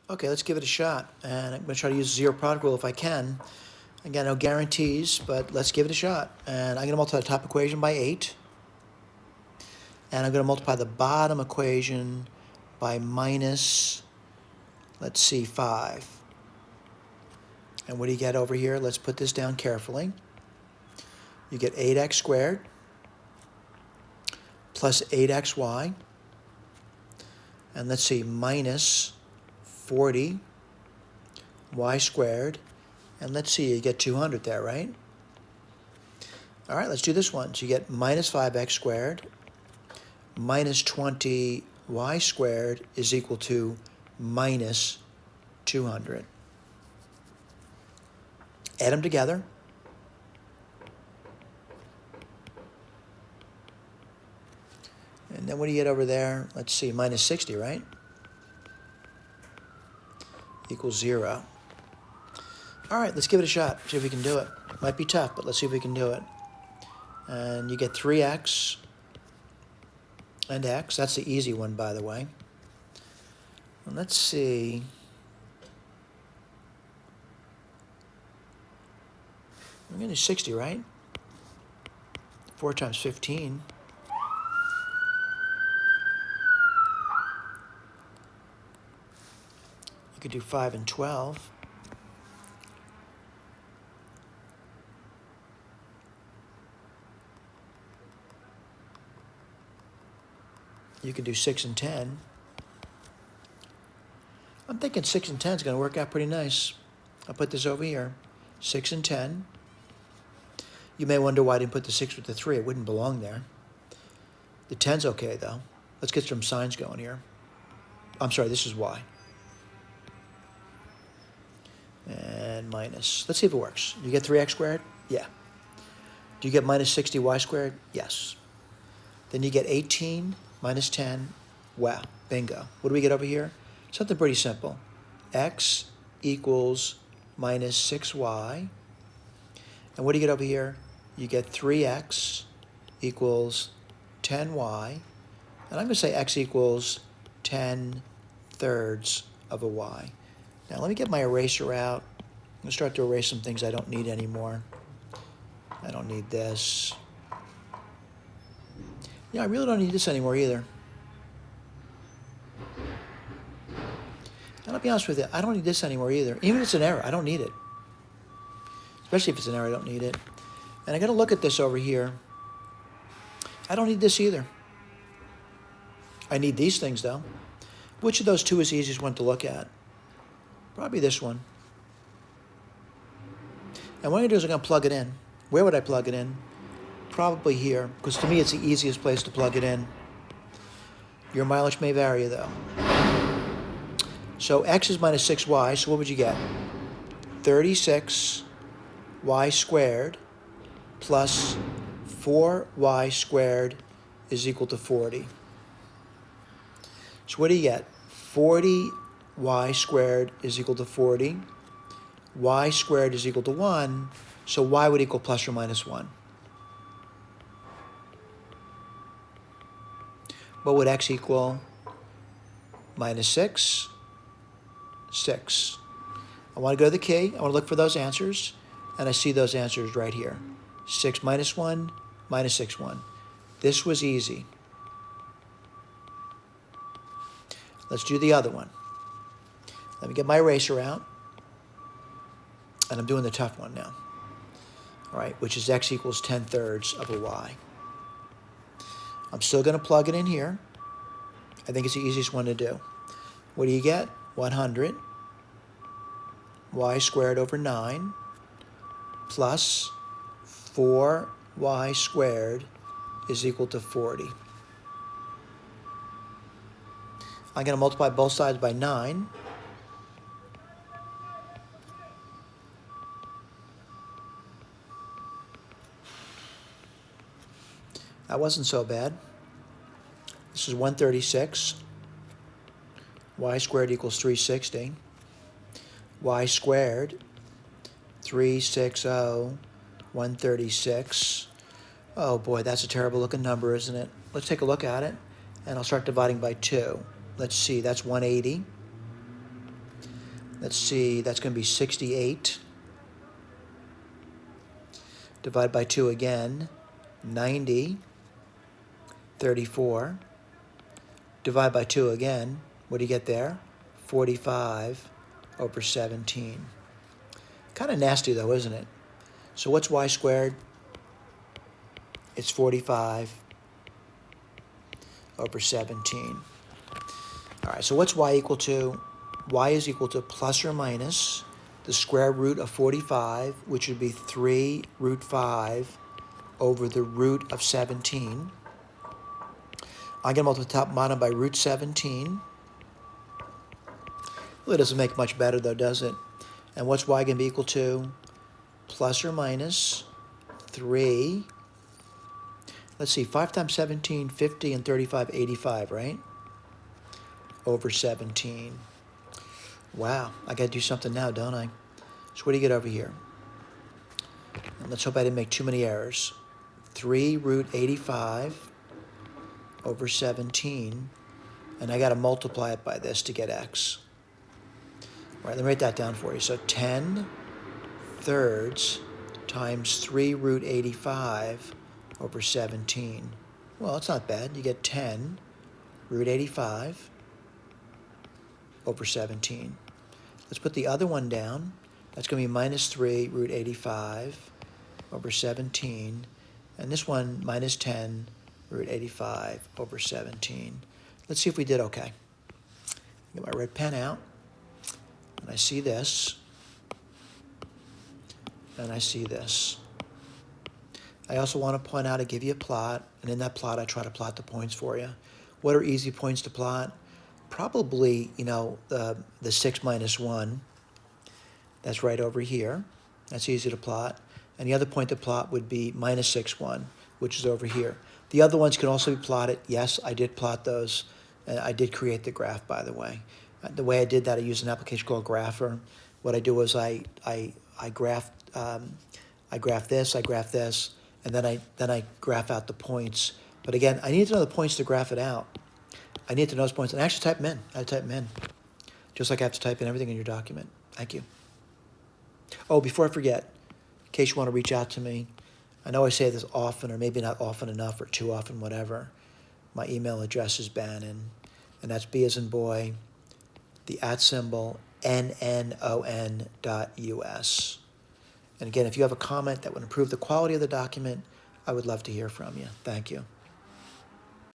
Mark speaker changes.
Speaker 1: Okay, let's give it a shot. And I'm going to try to use zero product rule if I can. Again, no guarantees, but let's give it a shot. And I'm going to multiply the top equation by 8. And I'm going to multiply the bottom equation by minus, let's see, 5. And what do you get over here? Let's put this down carefully. You get 8x squared plus 8xy. And let's see, minus 40 y squared. And let's see, you get 200 there, right? All right, let's do this one. So you get minus 5x squared minus 20 y squared is equal to minus 200. Add them together. And then what do you get over there? Let's see, minus 60, right? Equals 0. All right, let's give it a shot. See if we can do it. Might be tough, but let's see if we can do it. And you get 3x and x. That's the easy one, by the way. And let's see. We're going to do 60, right? 4 times 15. You could do 5 and 12. You could do 6 and 10. I'm thinking 6 and 10 is going to work out pretty nice. I'll put this over here. 6 and 10. You may wonder why I didn't put the 6 with the 3. It wouldn't belong there. The 10's okay, though. Let's get some signs going here. I'm sorry, this is y. And minus. Let's see if it works. You get 3x squared? Yeah. Do you get minus 60y squared? Yes. Then you get 18 minus 10. Wow, bingo. What do we get over here? Something pretty simple. X equals minus 6y. And what do you get over here? You get 3x equals 10y. And I'm going to say x equals 10 thirds of a y. Now let me get my eraser out. I'm going to start to erase some things I don't need anymore. I don't need this. Yeah, I really don't need this anymore either. And I'll be honest with you, I don't need this anymore either. Even if it's an error, I don't need it. Especially if it's an error, I don't need it. And I got to look at this over here. I don't need this either. I need these things, though. Which of those two is the easiest one to look at? Probably this one. And what I'm going to do is I'm going to plug it in. Where would I plug it in? Probably here, because to me it's the easiest place to plug it in. Your mileage may vary, though. So x is minus 6y, so what would you get? 36y squared plus 4y squared is equal to 40. So what do you get? 40y squared is equal to 40. Y squared is equal to 1, so y would equal plus or minus 1. What would x equal? Minus 6, 6. I want to go to the key. I want to look for those answers, and I see those answers right here. 6 minus 1, minus 6, 1. This was easy. Let's do the other one. Let me get my eraser out. And I'm doing the tough one now. All right, which is x equals 10 thirds of a y. I'm still going to plug it in here. I think it's the easiest one to do. What do you get? 100 y squared over 9 plus 4y squared is equal to 40. I'm going to multiply both sides by 9. That wasn't so bad. This is 136. Y squared equals 360. Y squared, 360, 136. Oh boy, that's a terrible looking number, isn't it? Let's take a look at it, and I'll start dividing by 2. Let's see, that's 180. Let's see, that's going to be 68. Divide by 2 again, 90. 34. Divide by 2 again. What do you get there? 45 over 17. Kind of nasty though, isn't it? So what's y squared? It's 45 over 17. All right, so what's y equal to? Y is equal to plus or minus the square root of 45, which would be 3 root 5 over the root of 17. I'm going to multiply top and bottom by root 17. Well, it doesn't make much better though, does it? And what's y going to be equal to? Plus or minus 3. Let's see, 5 times 17, 50, and 35, 85, right? Over 17. Wow, I got to do something now, don't I? So what do you get over here? And let's hope I didn't make too many errors. 3 root 85 over 17, and I got to multiply it by this to get x. All right, let me write that down for you. So 10 thirds times 3 root 85 over 17. Well, it's not bad. You get 10 root 85 over 17. Let's put the other one down. That's going to be minus 3 root 85 over 17. And this one, minus 10 root 85 over 17. Let's see if we did okay. Get my red pen out. And I see this. And I see this. I also want to point out, I give you a plot, and in that plot I try to plot the points for you. What are easy points to plot? Probably, the 6 minus 1. That's right over here. That's easy to plot. And the other point to plot would be minus 6, 1, which is over here. The other ones can also be plotted. Yes, I did plot those. And I did create the graph, by the way. The way I did that, I used an application called Grapher. What I do was I graph this, and then I graph out the points. But again, I need to know the points to graph it out. I need to know those points, and I actually type them in. I type them in, just like I have to type in everything in your document. Thank you. Oh, before I forget, in case you want to reach out to me, I know I say this often, or maybe not often enough, or too often, whatever. My email address is Bannon, and that's B as in boy, the @ nnon.us. And again, if you have a comment that would improve the quality of the document, I would love to hear from you. Thank you.